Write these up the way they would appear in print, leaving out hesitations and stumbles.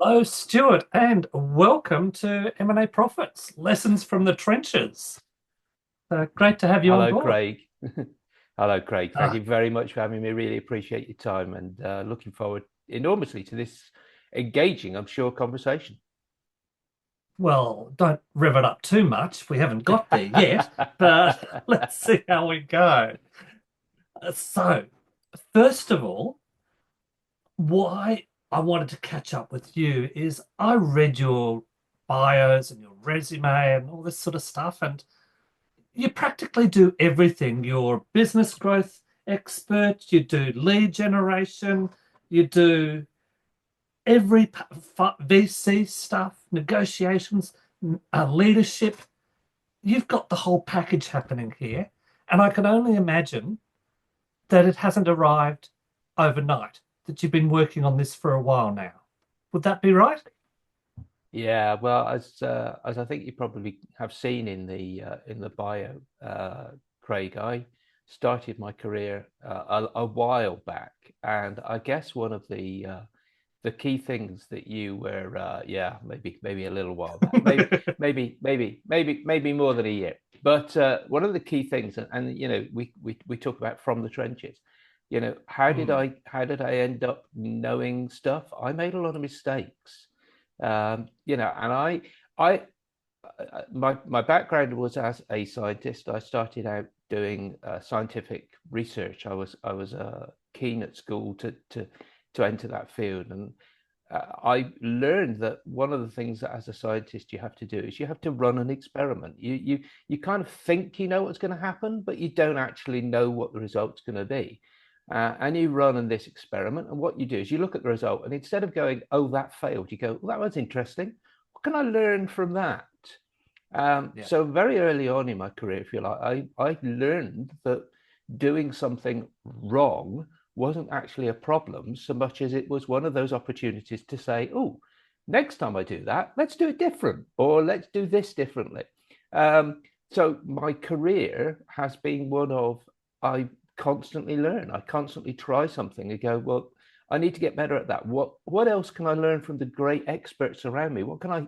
Hello, Stuart, and welcome to M&A Profits, Lessons from the Trenches. Great to have you on Hello, board. Craig. Hello, Craig. Thank Uh, you very much for having me. Really appreciate your time and looking forward enormously to this engaging, I'm sure, conversation. well, don't rev it up too much. We haven't got there yet, but let's see how we go. So, first of all, why I wanted to catch up with you is I read your bios and your resume and all this sort of stuff, and you practically do everything. You're a business growth expert, you do lead generation, you do every VC stuff, negotiations, leadership. You've got the whole package happening here. And I can only imagine that it hasn't arrived overnight, that you've been working on this for a while now. Would that be right? Yeah, well, as I think you probably have seen in the bio, Craig, I started my career a while back, and I guess one of the key things that you were yeah, maybe a little while back, maybe more than a year, but one of the key things, and you know, we talk about from the trenches. You know, Hmm. how did I end up knowing stuff? I made a lot of mistakes. You know, and I my background was as a scientist. I started out doing scientific research. I was keen at school to enter that field, and I learned that one of the things that as a scientist you have to do is you have to run an experiment. You kind of think you know what's going to happen, but you don't actually know what the result's going to be. And you run in this experiment, and what you do is you look at the result, and instead of going, "Oh, that failed," you go, "Well, that was interesting. What can I learn from that?" Yeah. So very early on in my career, if you like, I learned that doing something wrong wasn't actually a problem so much as it was one of those opportunities to say, oh, next time I do that, let's do it different, or let's do this differently. So my career has been one of I constantly learn. I constantly try something and go, well, I need to get better at that. What else can I learn from the great experts around me? What can I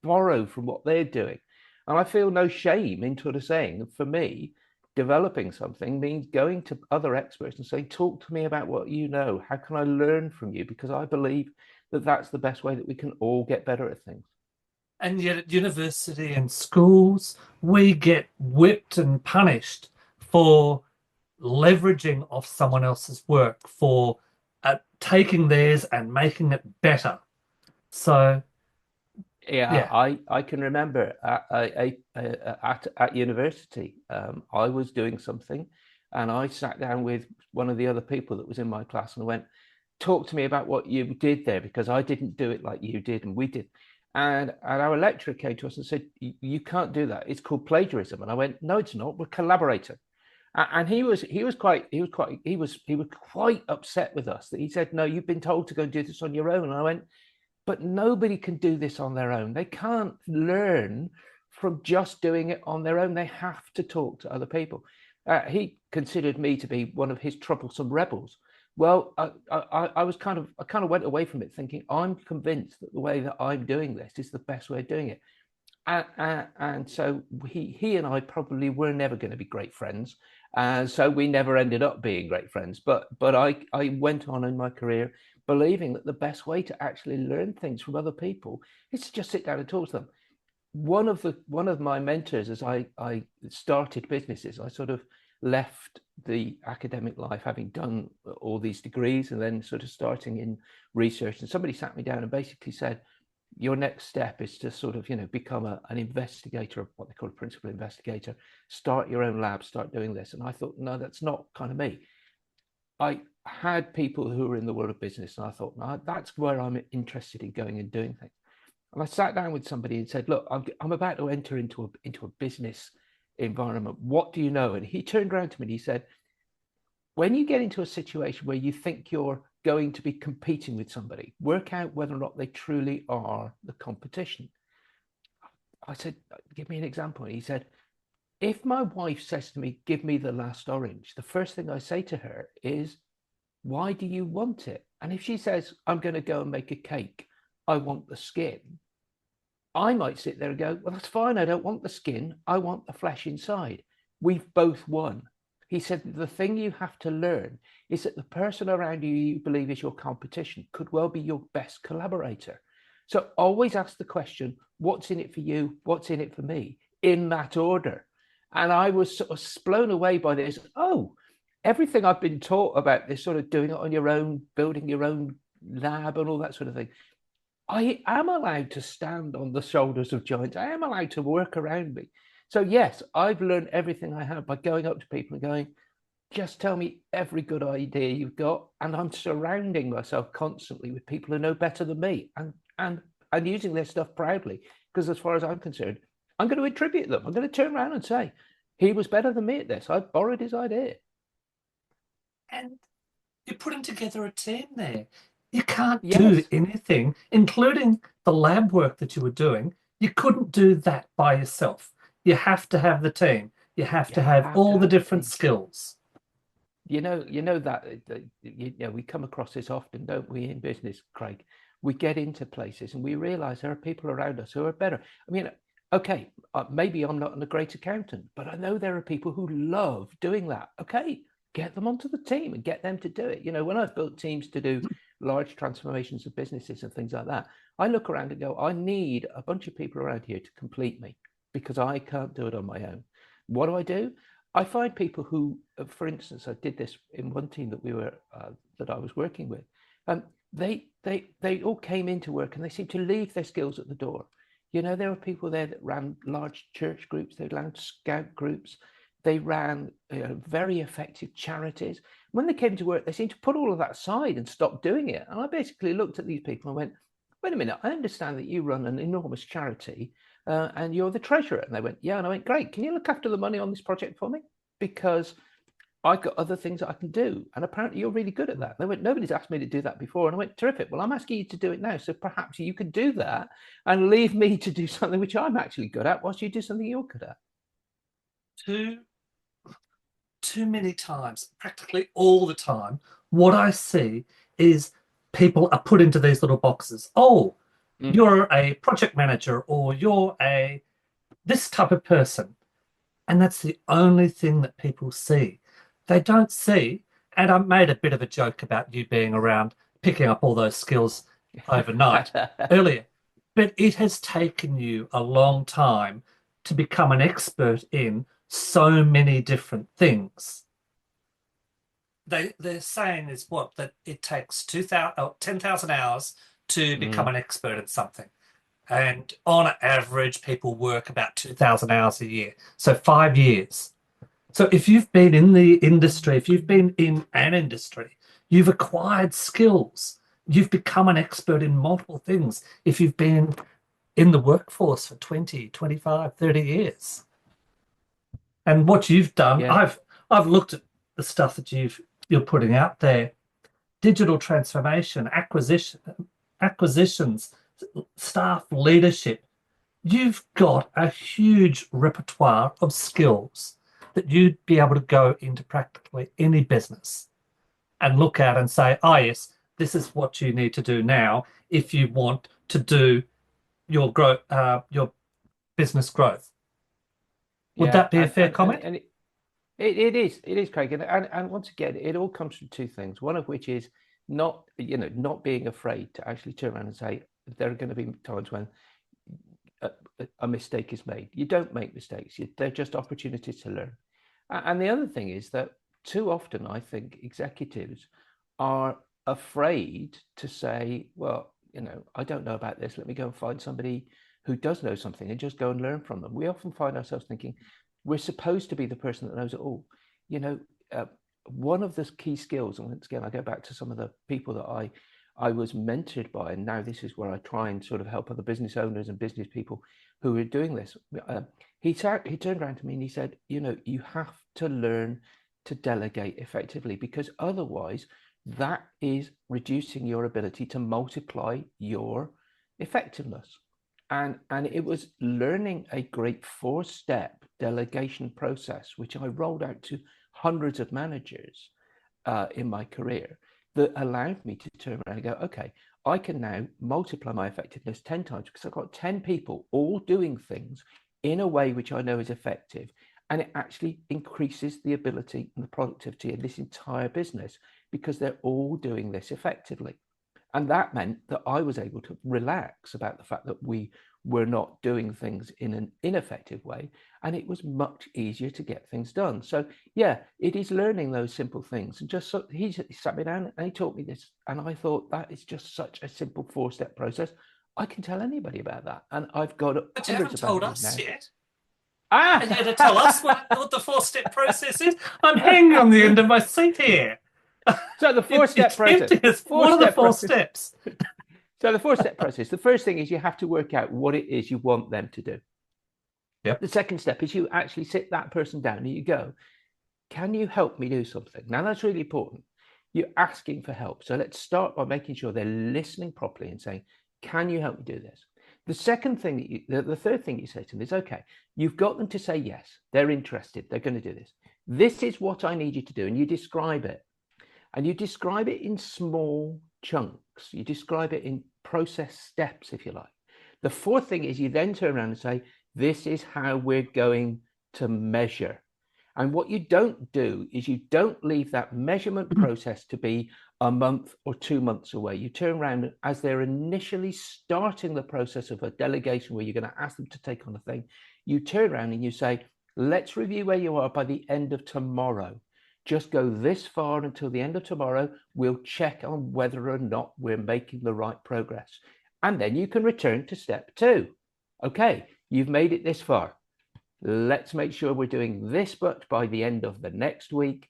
borrow from what they're doing? And I feel no shame in sort of saying, for me, developing something means going to other experts and saying, talk to me about what you know. How can I learn from you? Because I believe that that's the best way that we can all get better at things. And yet at university and schools, we get whipped and punished for leveraging off someone else's work, for taking theirs and making it better. So, Yeah, yeah. I can remember at university, I was doing something, and I sat down with one of the other people that was in my class and went, "Talk to me about what you did there because I didn't do it like you did and we did." And our lecturer came to us and said, "You can't do that. It's called plagiarism." And I went, "No, it's not. We're collaborating." And he was quite upset with us that he said, "No, you've been told to go and do this on your own." And I went, but nobody can do this on their own. They can't learn from just doing it on their own. They have to talk to other people. He considered me to be one of his troublesome rebels. Well, I kind of went away from it thinking I'm convinced that the way that I'm doing this is the best way of doing it. And so he and I probably were never going to be great friends, and so we never ended up being great friends. But I went on in my career believing that the best way to actually learn things from other people is to just sit down and talk to them. One of my mentors, as I started businesses, I sort of left the academic life, having done all these degrees, and then sort of starting in research. And somebody sat me down and basically said, your next step is to sort of, you know, become an investigator, what they call a principal investigator, start your own lab, start doing this. And I thought, no, that's not kind of me. I had people who were in the world of business, and I thought, no, that's where I'm interested in going and doing things. And I sat down with somebody and said, look, I'm about to enter into a business environment. What do you know? And he turned around to me and he said, when you get into a situation where you think you're going to be competing with somebody, work out whether or not they truly are the competition. I said, give me an example. And he said, if my wife says to me, give me the last orange, the first thing I say to her is, why do you want it? And if she says, I'm going to go and make a cake, I want the skin, I might sit there and go, well, that's fine. I don't want the skin. I want the flesh inside. We've both won. He said, the thing you have to learn is that the person around you you believe is your competition could well be your best collaborator. So always ask the question, what's in it for you? What's in it for me? In that order. And I was sort of blown away by this. Oh, everything I've been taught about this sort of doing it on your own, building your own lab and all that sort of thing. I am allowed to stand on the shoulders of giants. I am allowed to work around me. So yes, I've learned everything I have by going up to people and going, just tell me every good idea you've got. And I'm surrounding myself constantly with people who know better than me and using their stuff proudly. Because as far as I'm concerned, I'm going to attribute them. I'm going to turn around and say, he was better than me at this. I borrowed his idea. And you're putting together a team there. You can't do Yes, anything, including the lab work that you were doing. You couldn't do that by yourself. You have to have the team. You have you to have have to all the have the different team. skills. You know that we come across this often, don't we, in business, Craig? We get into places and we realize there are people around us who are better. I mean, okay, maybe I'm not a great accountant, but I know there are people who love doing that. Okay, get them onto the team and get them to do it. When I've built teams to do large transformations of businesses and things like that, I look around and go, I need a bunch of people around here to complete me because I can't do it on my own. What do? I find people who, for instance, I did this in one team that I was working with. Um, they all came into work and they seemed to leave their skills at the door. There were people there that ran large church groups, they ran scout groups, they ran very effective charities. When they came to work, they seemed to put all of that aside and stop doing it. And I basically looked at these people and went, wait a minute, I understand that you run an enormous charity and you're the treasurer. And they went, yeah. And I went, great. Can you look after the money on this project for me? Because I've got other things that I can do. And apparently you're really good at that. And they went, nobody's asked me to do that before. And I went, terrific. Well, I'm asking you to do it now. So perhaps you could do that and leave me to do something which I'm actually good at whilst you do something you're good at. Too, too many times, practically all the time, what I see is people are put into these little boxes. Oh, Mm. you're a project manager or you're a this type of person. And that's the only thing that people see. They don't see, and I made a bit of a joke about you being around picking up all those skills overnight earlier, but it has taken you a long time to become an expert in so many different things. They're saying is what that it takes 2,000 10,000 hours to become Mm. an expert in something. And on average, people work about 2,000 hours a year. So 5 years. So if you've been in the industry, if you've been in an industry, you've acquired skills. You've become an expert in multiple things. If you've been in the workforce for 20, 25, 30 years. And what you've done, Yeah. I've looked at the stuff that you're putting out there. Digital transformation, acquisitions, staff leadership. You've got a huge repertoire of skills that you'd be able to go into practically any business and look at and say, oh, yes, this is what you need to do now if you want to do your growth, your business growth. Would Yeah. that be a fair comment? And it is, Craig. And once again, it all comes from two things. One of which is not being afraid to actually turn around and say, there are going to be times when a, a mistake is made. You don't make mistakes. They're just opportunities to learn. And the other thing is that too often, I think executives are afraid to say, well, I don't know about this. Let me go and find somebody who does know something and just go and learn from them. We often find ourselves thinking we're supposed to be the person that knows it all. You know, uh, one of the key skills, and once again, I go back to some of the people that I was mentored by, and now this is where I try and sort of help other business owners and business people who are doing this. He turned around to me and he said, you have to learn to delegate effectively because otherwise that is reducing your ability to multiply your effectiveness. And it was learning a great 4-step delegation process, which I rolled out to hundreds of managers in my career that allowed me to turn around and go, okay, I can now multiply my effectiveness 10 times because I've got 10 people all doing things in a way which I know is effective. And it actually increases the ability and the productivity of this entire business because they're all doing this effectively. And that meant that I was able to relax about the fact that we were not doing things in an ineffective way. And it was much easier to get things done. So, yeah, it is learning those simple things. And just so he sat me down and he taught me this. And I thought that is just such a simple 4-step process. I can tell anybody about that. And I've got But you hundreds haven't of told managers us now. yet. And you're to tell us Ah! what the 4-step process is. I'm hanging on the end of my seat here. So the You're 4-step process, tempting the us. What are the four-step four process. steps? So the 4-step process, the first thing is you have to work out what it is you want them to do. Yep. The second step is you actually sit that person down and you go, can you help me do something? Now that's really important. You're asking for help. So let's start by making sure they're listening properly and saying, can you help me do this? The second thing the third thing you say to them is, okay, you've got them to say yes, they're interested, they're going to do this. This is what I need you to do. And you describe it. And you describe it in small chunks. You describe it in process steps, if you like. The fourth thing is you then turn around and say, this is how we're going to measure. And what you don't do is you don't leave that measurement process to be a month or 2 months away. You turn around as they're initially starting the process of a delegation where you're going to ask them to take on a thing. You turn around and you say, let's review where you are by the end of tomorrow. Just go this far until the end of tomorrow. We'll check on whether or not we're making the right progress. And then you can return to step 2. Okay, you've made it this far. Let's make sure we're doing this much by the end of the next week.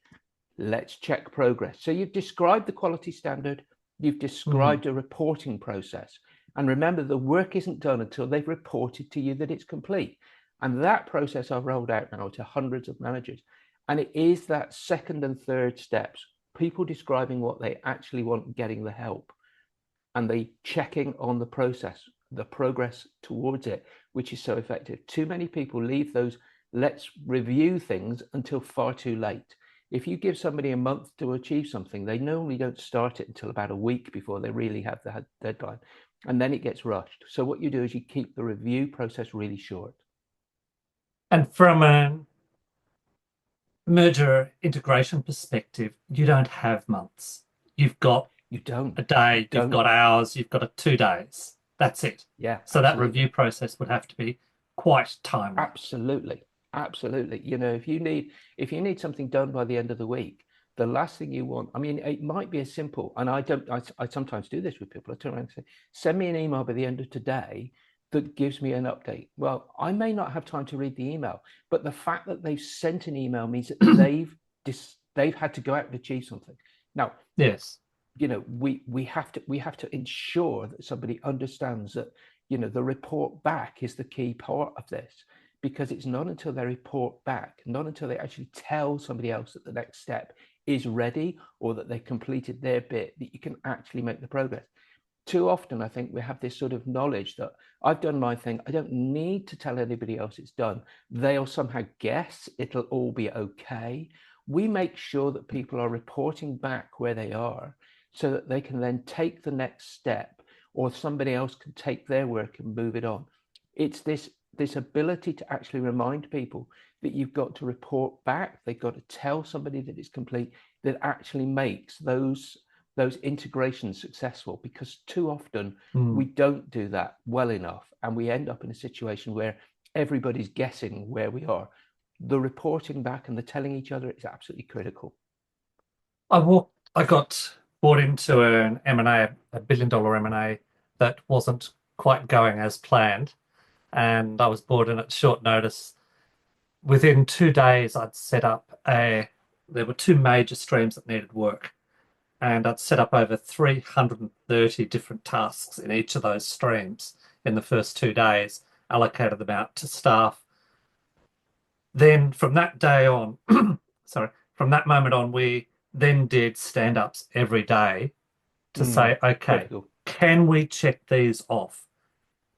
Let's check progress. So you've described the quality standard, you've described a reporting process. And remember, the work isn't done until they've reported to you that it's complete. And that process I've rolled out now to hundreds of managers. And it is that second and third steps, people describing what they actually want, getting the help, and the checking on the process, the progress towards it, which is so effective. Too many people leave those let's review things until far too late. If you give somebody a month to achieve something, they normally don't start it until about a week before they really have the deadline. And then it gets rushed. So what you do is you keep the review process really short. And from a merger integration perspective, you don't have months. You've got You don't. a You day, you've don't. got hours, you've got 2 days. That's it. Yeah, So that absolutely. review process would have to be quite timely. Absolutely. Absolutely. You know, if you need something done by the end of the week, the last thing you want, I mean, it might be as simple, and I sometimes do this with people. I turn around and say, send me an email by the end of today that gives me an update. Well, I may not have time to read the email, but the fact that they've sent an email means that they've had to go out and achieve something. Now, Yes. we have to ensure that somebody understands that the report back is the key part of this, because it's not until they report back, not until they actually tell somebody else that the next step is ready or that they completed their bit, that you can actually make the progress. Too often I think we have this sort of knowledge that I've done my thing, I don't need to tell anybody else it's done, they'll somehow guess it'll all be okay. We make sure that people are reporting back where they are so that they can then take the next step, or somebody else can take their work and move it on. It's this ability to actually remind people that you've got to report back, they've got to tell somebody that it's complete, that actually makes those integrations successful, because too often we Mm. don't do that well enough and we end up in a situation where everybody's guessing where we are. The reporting back and the telling each other is absolutely critical. I got bought into an M&A, a billion-dollar M&A that wasn't quite going as planned, and I was brought in at short notice. Within 2 days, I'd set up there were two major streams that needed work, and I'd set up over 330 different tasks in each of those streams in the first 2 days, allocated them out to staff. Then from that day on, sorry, from that moment on, we then did stand-ups every day to say, okay, Critical. can we check these off?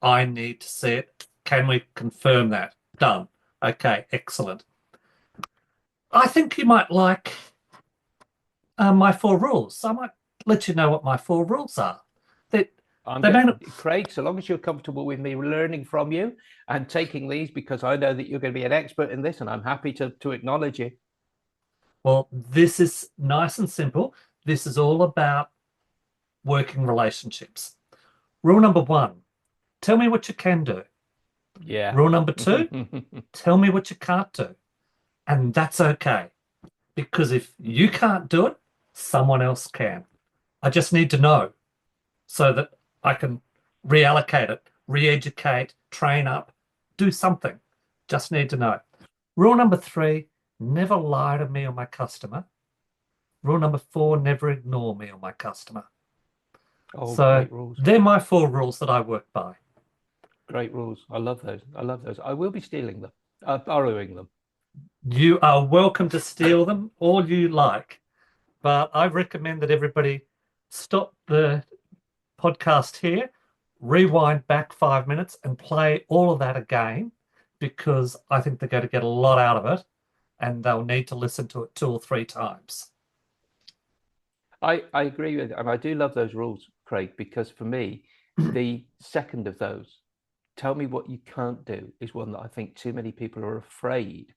I need to see it. Can we confirm that? Done. Okay, excellent. I think you might like my four rules. I might let you know what my four rules are. I'm They may going, not. Craig, so long as you're comfortable with me learning from you and taking these, because I know that you're going to be an expert in this, and I'm happy to acknowledge you. Well, this is nice and simple. This is all about working relationships. Rule number one, tell me what you can do. Yeah. Rule number two, tell me what you can't do. And that's okay. Because if you can't do it, someone else can. I just need to know so that I can reallocate it, re-educate, train up, do something. Just need to know. Rule number three, never lie to me or my customer. Rule number four, never ignore me or my customer. Oh, So great rules. they're my four rules that I work by. Great rules. I love those. I love those. I will be stealing them, borrowing them. You are welcome to steal them all you like, but I recommend that everybody stop the podcast here, rewind back 5 minutes, and play all of that again because I think they're going to get a lot out of it and they'll need to listen to it 2 or 3 times. I agree with, and I do love those rules, Craig, because for me, the second of those, tell me what you can't do, is one that I think too many people are afraid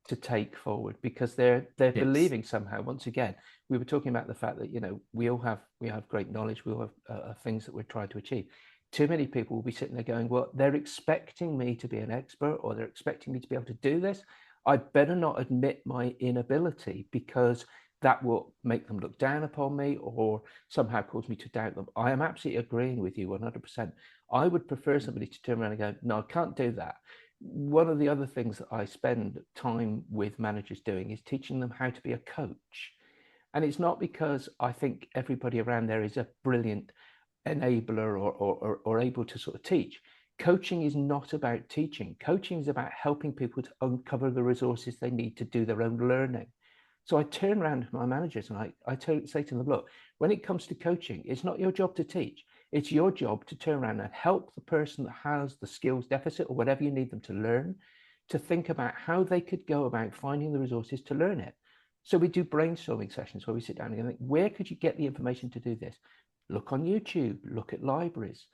to take forward because they're Yes. believing somehow. Once again, we were talking about the fact that we have great knowledge, we all have things that we're trying to achieve. Too many people will be sitting there going, well, they're expecting me to be an expert, or they're expecting me to be able to do this. I better not admit my inability because that will make them look down upon me or somehow cause me to doubt them. I am absolutely agreeing with you 100%. I would prefer somebody to turn around and go, no, I can't do that. One of the other things that I spend time with managers doing is teaching them how to be a coach. And it's not because I think everybody around there is a brilliant enabler or able to sort of teach. Coaching is not about teaching. Coaching is about helping people to uncover the resources they need to do their own learning. So I turn around to my managers and say to them, look, when it comes to coaching, it's not your job to teach. It's your job to turn around and help the person that has the skills deficit or whatever you need them to learn to think about how they could go about finding the resources to learn it. So we do brainstorming sessions where we sit down and think, where could you get the information to do this? Look on YouTube, look at libraries,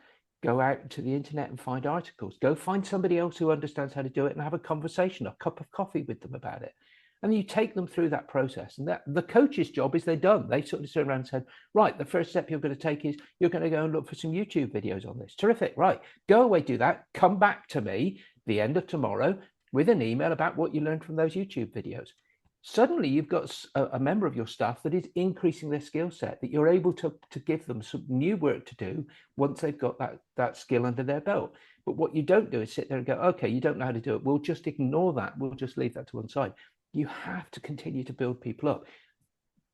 go out to the internet and find articles, go find somebody else who understands how to do it and have a conversation, a cup of coffee with them about it. And you take them through that process. And that the coach's job is they're done. They sort of turn around and said, right, the first step you're going to take is you're going to go and look for some YouTube videos on this. Terrific. Right. Go away, do that. Come back to me the end of tomorrow with an email about what you learned from those YouTube videos. Suddenly you've got a member of your staff that is increasing their skill set, that you're able to give them some new work to do once they've got that skill under their belt. But what you don't do is sit there and go, okay, you don't know how to do it. We'll just ignore that. We'll just leave that to one side. You have to continue to build people up.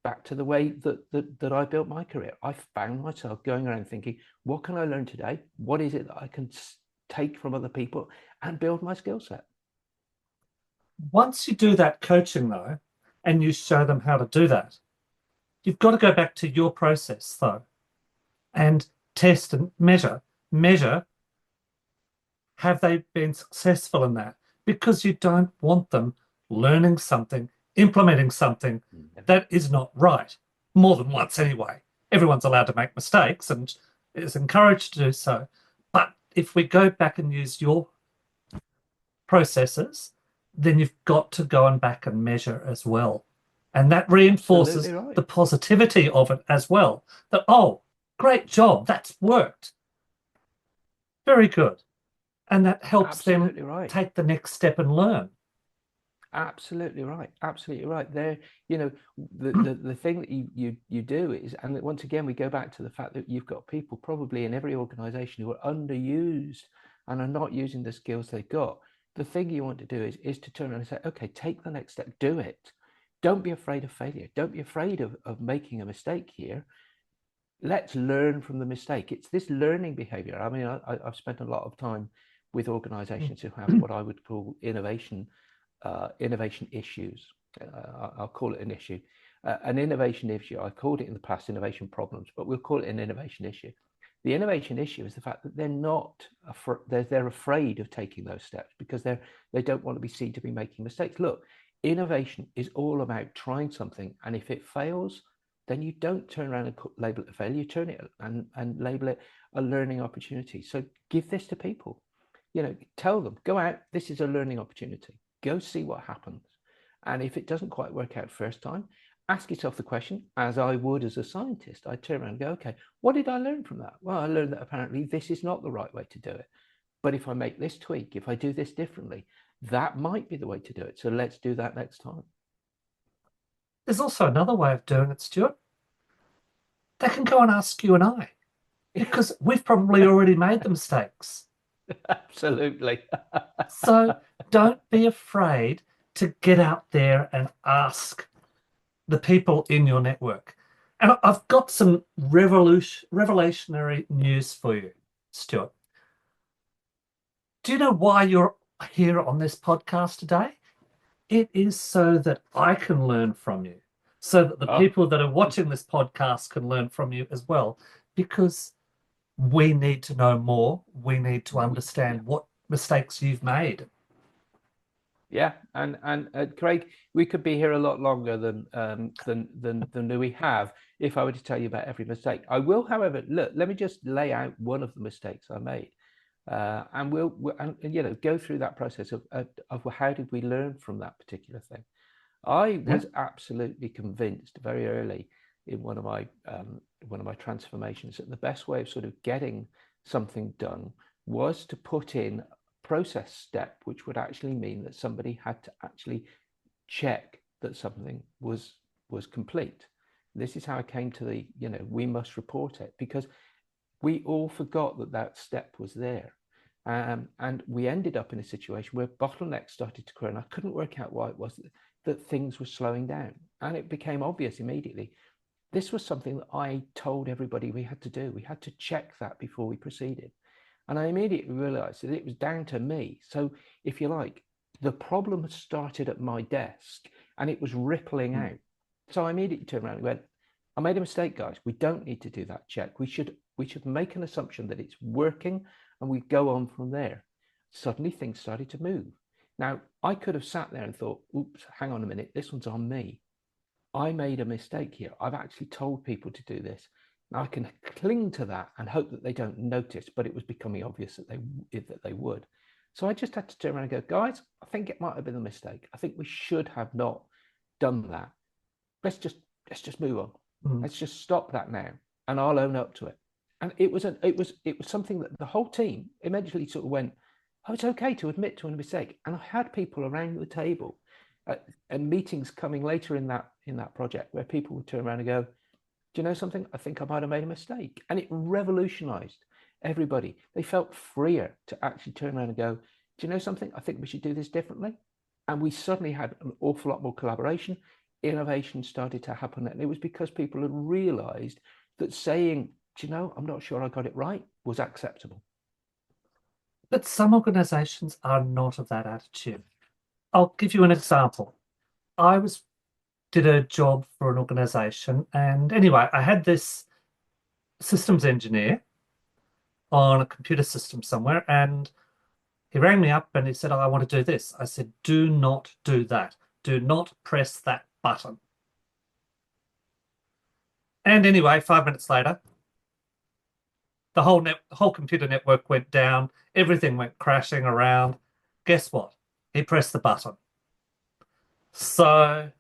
Back to the way that I built my career. I found myself going around thinking, what can I learn today? What is it that I can take from other people and build my skill set? Once you do that coaching, though, and you show them how to do that, you've got to go back to your process, though, and test and measure. Measure, have they been successful in that? Because you don't want them learning something, implementing something that is not right more than once anyway. Everyone's allowed to make mistakes and is encouraged to do so. But if we go back and use your processes, then you've got to go and back and measure as well. And that Absolutely reinforces right. the positivity of it as well. That, oh, great job, that's worked. Very good. And that helps them Absolutely right. take the next step and learn. Absolutely right. Absolutely right. There, the thing that you do is, and once again, we go back to the fact that you've got people probably in every organization who are underused and are not using the skills they've got. The thing you want to do is to turn around and say, okay, take the next step, do it. Don't be afraid of failure. Don't be afraid of making a mistake here. Let's learn from the mistake. It's this learning behavior. I mean, I've spent a lot of time with organizations who have what I would call innovation issues. I'll call it an issue. An innovation issue, I called it in the past innovation problems, but we'll call it an innovation issue. The innovation issue is the fact that they're afraid of taking those steps because they don't want to be seen to be making mistakes. Look, innovation is all about trying something, and if it fails, then you don't turn around and label it a failure. You turn it and label it a learning opportunity. So give this to people. Tell them, go out, this is a learning opportunity. Go see what happens. And if it doesn't quite work out first time, ask yourself the question, as I would as a scientist. I'd turn around and go, okay, what did I learn from that? Well, I learned that apparently this is not the right way to do it. But if I make this tweak, if I do this differently, that might be the way to do it. So let's do that next time. There's also another way of doing it, Stuart. They can go and ask you and I, because we've probably already made the mistakes. Absolutely. So don't be afraid to get out there and ask the people in your network. And I've got some revolutionary news for you, Stuart. Do you know why you're here on this podcast today? It is so that I can learn from you, so that the Oh, people that are watching this podcast can learn from you as well, because we need to know more. We need to yeah. understand what mistakes you've made. Yeah, and Craig, we could be here a lot longer than we have if I were to tell you about every mistake. I will, however, look. Let me just lay out one of the mistakes I made, and we'll go through that process of how did we learn from that particular thing. I Yeah. was absolutely convinced very early in one of my transformations that the best way of sort of getting something done was to put in process step, which would actually mean that somebody had to actually check that something was complete. This is how I came to the, we must report it, because we all forgot that that step was there. And we ended up in a situation where bottlenecks started to occur, and I couldn't work out why it was that things were slowing down. And it became obvious immediately. This was something that I told everybody we had to do. We had to check that before we proceeded. And I immediately realized that it was down to me. So, if you like, the problem started at my desk and it was rippling Mm. out. So I immediately turned around and went, I made a mistake, guys. We don't need to do that check. We should make an assumption that it's working and we go on from there. Suddenly things started to move. Now, I could have sat there and thought, oops, hang on a minute, this one's on me. I made a mistake here. I've actually told people to do this. Now I can cling to that and hope that they don't notice, but it was becoming obvious that they would. So I just had to turn around and go, guys, I think it might have been a mistake. I think we should have not done that. Let's just let's just move on. Mm. Let's just stop that now, and I'll own up to it. And it was something that the whole team eventually sort of went, oh, it's okay to admit to a mistake. And I had people around the table and meetings coming later in that project where people would turn around and go, do you know something? I think I might have made a mistake. And it revolutionized everybody. They felt freer to actually turn around and go, do you know something? I think we should do this differently. And we suddenly had an awful lot more collaboration. Innovation started to happen. And it was because people had realized that saying, do you know, I'm not sure I got it right, was acceptable. But some organizations are not of that attitude. I'll give you an example. I was did a job for an organization, and anyway, I had this systems engineer on a computer system somewhere, and he rang me up and he said, oh, I want to do this. I said, do not do that. Do not press that button. And anyway, 5 minutes later, the whole computer network went down. Everything went crashing around. Guess what? He pressed the button. So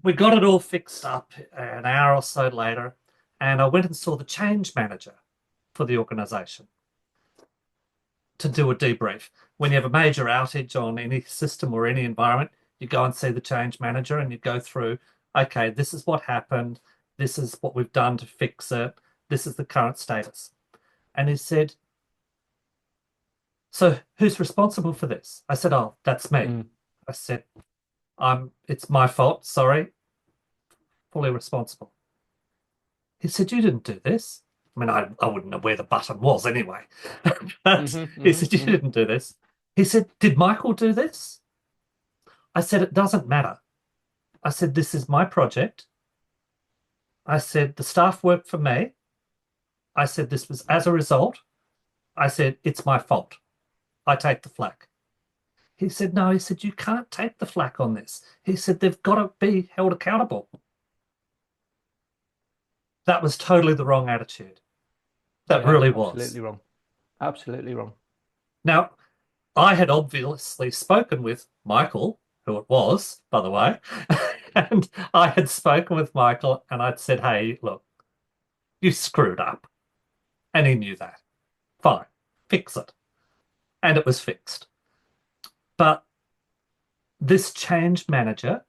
we got it all fixed up an hour or so later, and I went and saw the change manager for the organization to do a debrief. When you have a major outage on any system or any environment, you go and see the change manager and you go through, okay, this is what happened. This is what we've done to fix it. This is the current status. And he said, so who's responsible for this? I said, oh, that's me. Mm. I said, it's my fault. Sorry, fully responsible. He said, you didn't do this. I mean, I wouldn't know where the button was anyway. But Mm-hmm, he mm-hmm, said, you mm-hmm. didn't do this. He said, did Michael do this? I said, it doesn't matter. I said, this is my project. I said, the staff work for me. I said, this was as a result. I said, it's my fault. I take the flak. He said, no, he said, you can't take the flak on this. He said, they've got to be held accountable. That was totally the wrong attitude. That Yeah, really was. absolutely wrong. Absolutely wrong. Now, I had obviously spoken with Michael, who it was, by the way, and I had spoken with Michael and I'd said, hey, look, you screwed up. And he knew that. Fine, fix it. And it was fixed. But this change manager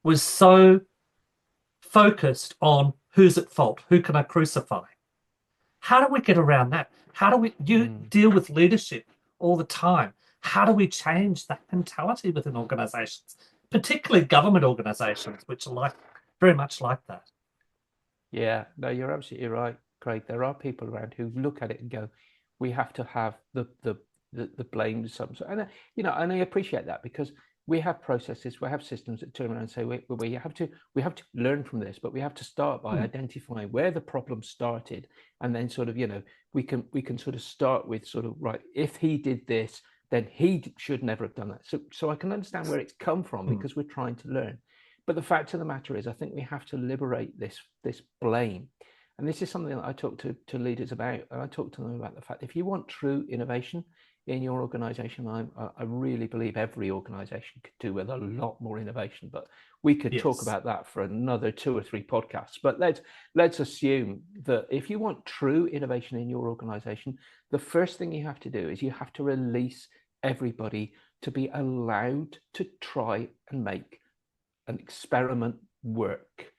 was so focused on who's at fault, who can I crucify? How do we get around that? How do you Mm. deal with leadership all the time? How do we change that mentality within organizations, particularly government organizations, which are like very much like that? Yeah, no, you're absolutely right, Craig. There are people around who look at it and go, "We have to have the blame some." And and I appreciate that because we have processes, we have systems that turn around and say, "We have to learn from this, but we have to start by Mm. identifying where the problem started, and then sort of, we can sort of start with sort of right. If he did this, then he should never have done that." So I can understand where it's come from Mm. because we're trying to learn. But the fact of the matter is, I think we have to liberate this blame. And this is something that I talk to leaders about. And I talk to them about the fact if you want true innovation in your organization, I really believe every organization could do with a lot more innovation. But we could talk Yes. about that for another 2 or 3 podcasts. But let's assume that if you want true innovation in your organization, the first thing you have to do is you have to release everybody to be allowed to try and make an experiment work.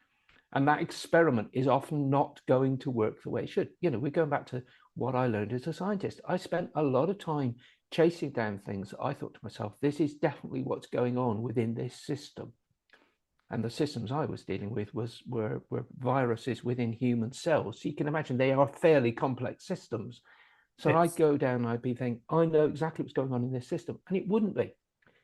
And that experiment is often not going to work the way it should. We're going back to what I learned as a scientist. I spent a lot of time chasing down things. I thought to myself, this is definitely what's going on within this system. And the systems I was dealing with were viruses within human cells. So you can imagine they are fairly complex systems. So I'd Yes. go down and I'd be thinking, I know exactly what's going on in this system. And it wouldn't be.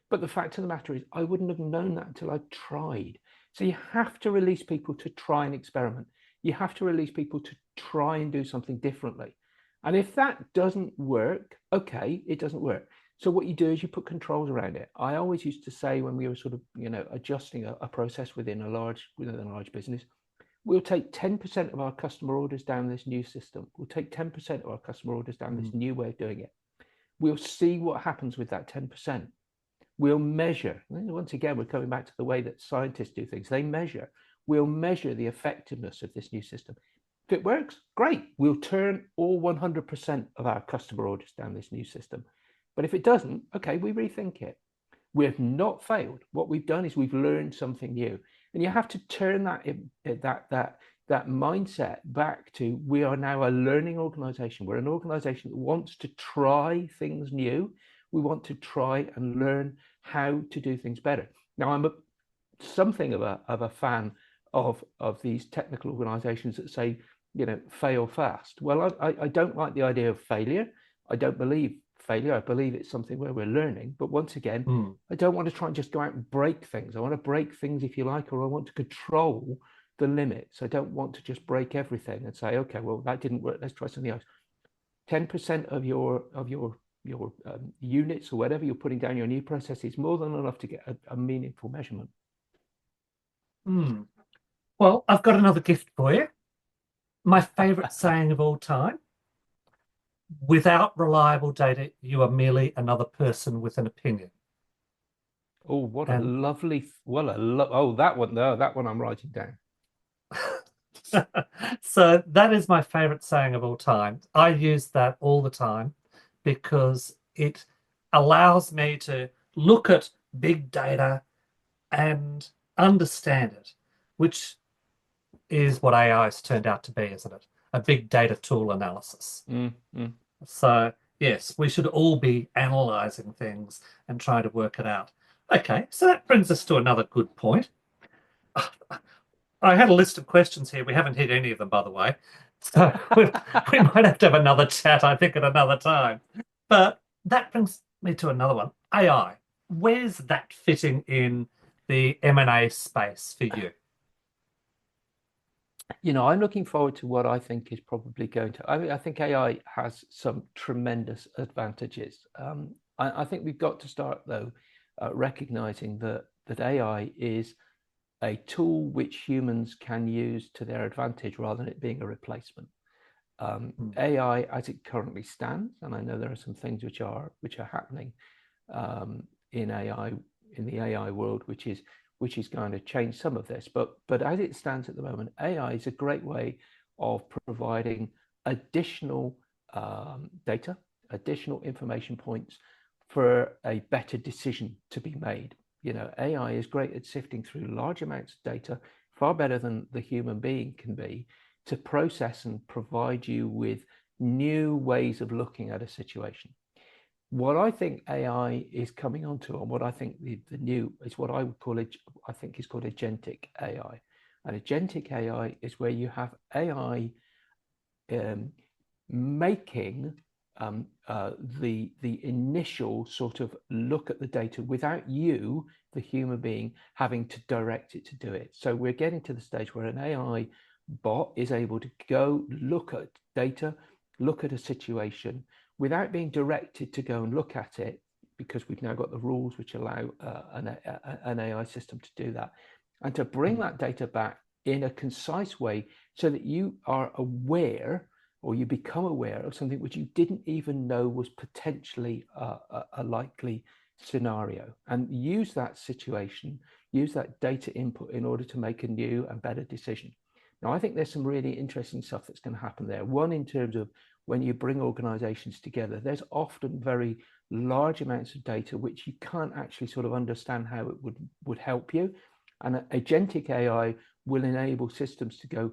But the fact of the matter is, I wouldn't have known that until I tried. So you have to release people to try and experiment. You have to release people to try and do something differently. And if that doesn't work, okay, it doesn't work. So what you do is you put controls around it. I always used to say when we were sort of, adjusting a process within a large business, we'll take 10% of our customer orders down this new system. We'll take 10% of our customer orders down this Mm. new way of doing it. We'll see what happens with that 10%. We'll measure. Once again, we're coming back to the way that scientists do things. They measure. We'll measure the effectiveness of this new system. If it works, great. We'll turn all 100% of our customer orders down this new system. But if it doesn't, okay, we rethink it. We have not failed. What we've done is we've learned something new, and you have to turn that mindset back to we are now a learning organization. We're an organization that wants to try things new. We want to try and learn how to do things better. Now, something of a fan of these technical organizations that say, fail fast. Well, I don't like the idea of failure. I don't believe failure. I believe it's something where we're learning. But once again, Mm. I don't want to try and just go out and break things. I want to break things, if you like, or I want to control the limits. I don't want to just break everything and say, okay, well, that didn't work. Let's try something else. 10% of your units or whatever you're putting down your new process is more than enough to get a meaningful measurement. Mm. Well, I've got another gift for you. My favorite saying of all time: without reliable data, you are merely another person with an opinion. Oh, what a And lovely, oh, that one, no, that one I'm writing down. so that is my favorite saying of all time. I use that all the time because it allows me to look at big data and understand it, which is what AI has turned out to be, isn't it? A big data tool analysis. Mm, mm. So, yes, we should all be analyzing things and trying to work it out. Okay, so that brings us to another good point. I had a list of questions here. We haven't hit any of them, by the way. So we might have to have another chat, I think, at another time. But that brings me to another one. AI. Where's that fitting in the M&A space for you? I'm looking forward to what I think is probably going to. I mean, I think AI has some tremendous advantages. I think we've got to start though, recognizing that AI is a tool which humans can use to their advantage rather than it being a replacement. AI, as it currently stands, and I know there are some things which are happening in AI, in the AI world, which is going to change some of this. But as it stands at the moment, AI is a great way of providing additional data, additional information points for a better decision to be made. You know, AI is great at sifting through large amounts of data, far better than the human being can be, to process and provide you with new ways of looking at a situation. What I think AI is coming onto, and what I think the new is what I would call it, I think is called agentic AI. And agentic AI is where you have AI making the initial sort of look at the data without you, the human being, having to direct it to do it. So we're getting to the stage where an AI bot is able to go look at data, look at a situation without being directed to go and look at it, because we've now got the rules which allow an AI system to do that, and to bring that data back in a concise way so that you are aware, or you become aware of something which you didn't even know was potentially a likely scenario, and use that situation, use that data input in order to make a new and better decision. Now, I think there's some really interesting stuff that's going to happen there. One, in terms of when you bring organizations together, there's often very large amounts of data which you can't actually sort of understand how it would help you. And agentic AI will enable systems to go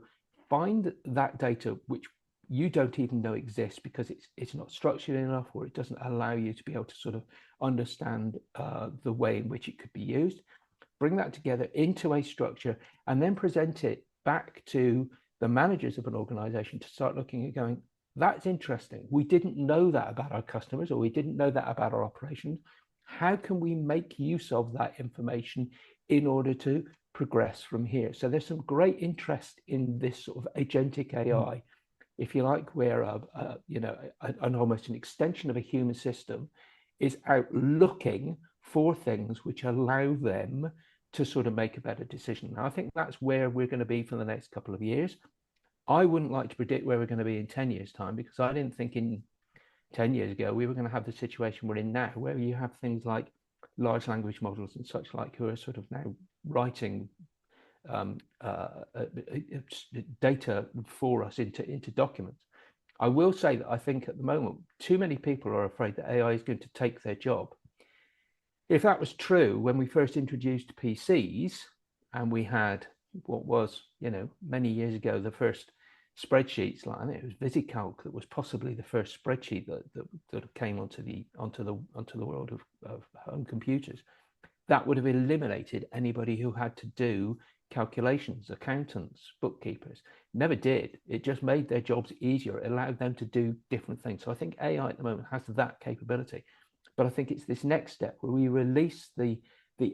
find that data which you don't even know exists because it's not structured enough, or it doesn't allow you to be able to sort of understand the way in which it could be used. Bring that together into a structure and then present it back to the managers of an organization to start looking at going, that's interesting. We didn't know that about our customers, or we didn't know that about our operations. How can we make use of that information in order to progress from here? So there's some great interest in this sort of agentic AI, if you like, where an almost an extension of a human system is out looking for things which allow them to sort of make a better decision. Now, I think that's where we're going to be for the next couple of years. I wouldn't like to predict where we're going to be in 10 years' time, because I didn't think in 10 years ago we were going to have the situation we're in now, where you have things like large language models and such like, who are sort of now writing data for us into documents. I will say that I think at the moment too many people are afraid that AI is going to take their job. If that was true when we first introduced PCs, and we had what was, many years ago, the first spreadsheets, like, I think it was VisiCalc that was possibly the first spreadsheet that came onto the world of home computers, that would have eliminated anybody who had to do calculations, accountants, bookkeepers. Never did. It just made their jobs easier. It allowed them to do different things. So I think AI at the moment has that capability. But I think it's this next step where we release the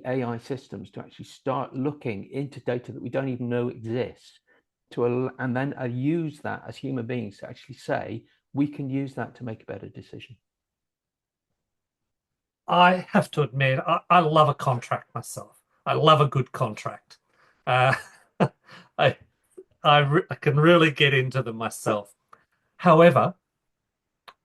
AI systems to actually start looking into data that we don't even know exists, and then use that as human beings to actually say, we can use that to make a better decision. I have to admit, I love a contract myself. I love a good contract. Uh, I, I can really get into them myself. However,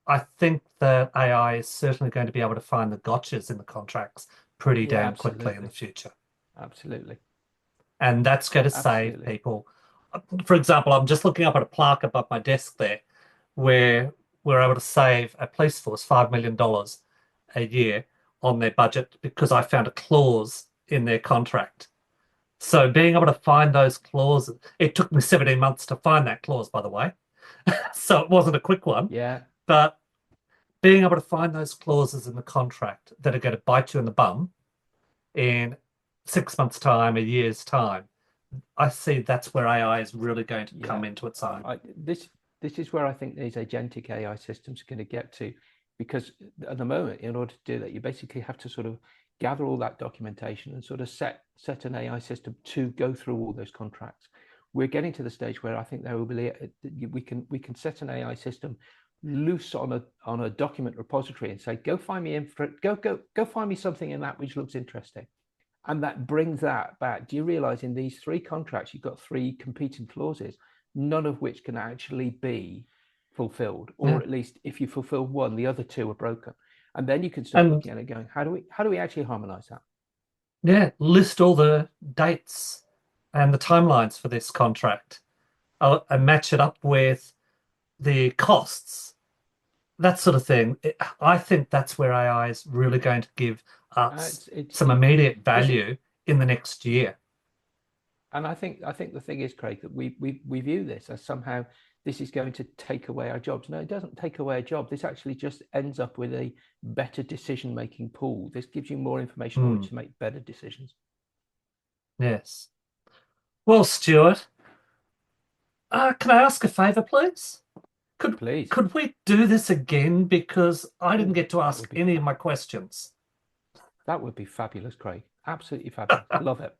I think that AI is certainly going to be able to find the gotchas in the contracts pretty Yeah, damn quickly in the absolutely. future. Absolutely. And that's going to save Absolutely. people. For example, I'm just looking up at a plaque above my desk there, where we're able to save a police force $5 million a year on their budget because I found a clause in their contract. So being able to find those clauses, it took me 17 months to find that clause, by the way. So it wasn't a quick one, Yeah. but being able to find those clauses in the contract that are going to bite you in the bum in 6 months' time, a year's time, I see that's where AI is really going to come Yeah. into its own. This is where I think these agentic AI systems are going to get to, because at the moment, in order to do that, you basically have to sort of gather all that documentation and sort of set an AI system to go through all those contracts. We're getting to the stage where I think there will be we can set an AI system loose on a document repository and say, go find me go find me something in that which looks interesting, And that brings that back. Do you realize in these three contracts, you've got three competing clauses, none of which can actually be fulfilled, or Yeah. at least if you fulfill one, the other two are broken. And then you can start And looking at it going, how do we actually harmonize that? yeah, list all the dates and the timelines for this contract. And match it up with the costs, that sort of thing. I think that's where AI is really going to give us It's it's some it, immediate because value in the next year. and I think the thing is, Craig, that we view this as somehow this is going to take away our jobs. No, it doesn't take away a job. This actually just ends up with a better decision making pool. This gives you more information on Hmm, which to make better decisions. yes. Well, Stuart, can I ask a favor, please? Could Please. could we do this again? Because I didn't Oh, get to that would ask be any of my questions. that would be fabulous, Craig. Absolutely fabulous. Love it.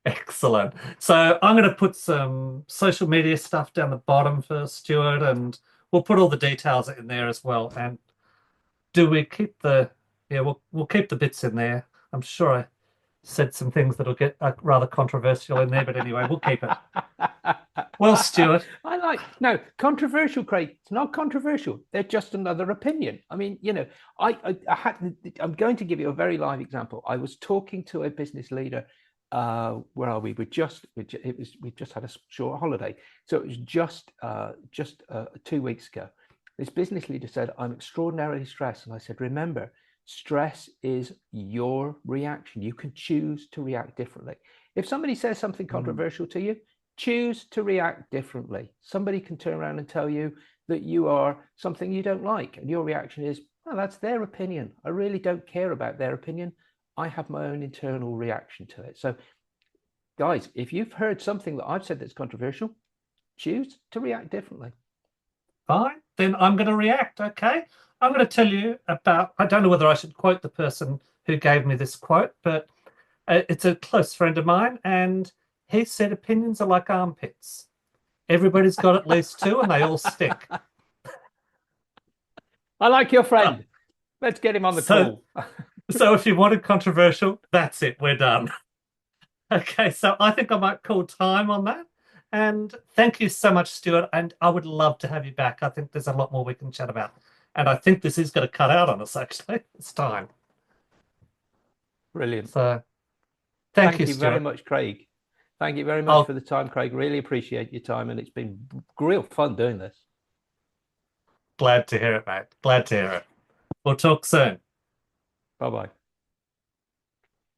Excellent. So I'm going to put some social media stuff down the bottom for Stuart, and we'll put all the details in there as well. And do we keep the, yeah, we'll keep the bits in there. I'm sure I said some things that'll get rather controversial in there, but anyway, we'll keep it. Well, Stuart, I like no controversial, Craig. It's not controversial. They're just another opinion. I mean, I'm going to give you a very live example. I was talking to a business leader. Where are we? We just had a short holiday, so it was just 2 weeks ago. This business leader said, "I'm extraordinarily stressed," and I said, "Remember, stress is your reaction. You can choose to react differently. If somebody says something mm, controversial to you, choose to react differently. Somebody can turn around and tell you that you are something you don't like, and your reaction is, well, that's their opinion. I really don't care about their opinion. I have my own internal reaction to it." So, guys, if you've heard something that I've said that's controversial, choose to react differently. fine. Then I'm going to react. Okay. I'm going to tell you about, I don't know whether I should quote the person who gave me this quote, but it's a close friend of mine, and he said opinions are like armpits. Everybody's got at least two, and they all stink. I like your Uh, friend. Let's get him on the so, call. so if you wanted controversial, that's it. We're done. Okay, so I think I might call time on that. And thank you so much, Stuart. And I would love to have you back. I think there's a lot more we can chat about. And I think this is going to cut out on us, actually. It's time. Brilliant. So thank you, Thank you very Stuart. much, Craig. Thank you very much I'll for the time, Craig. Really appreciate your time, and it's been real fun doing this. glad to hear it, mate. Glad to hear it. We'll talk soon. Bye bye.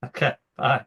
Okay, bye.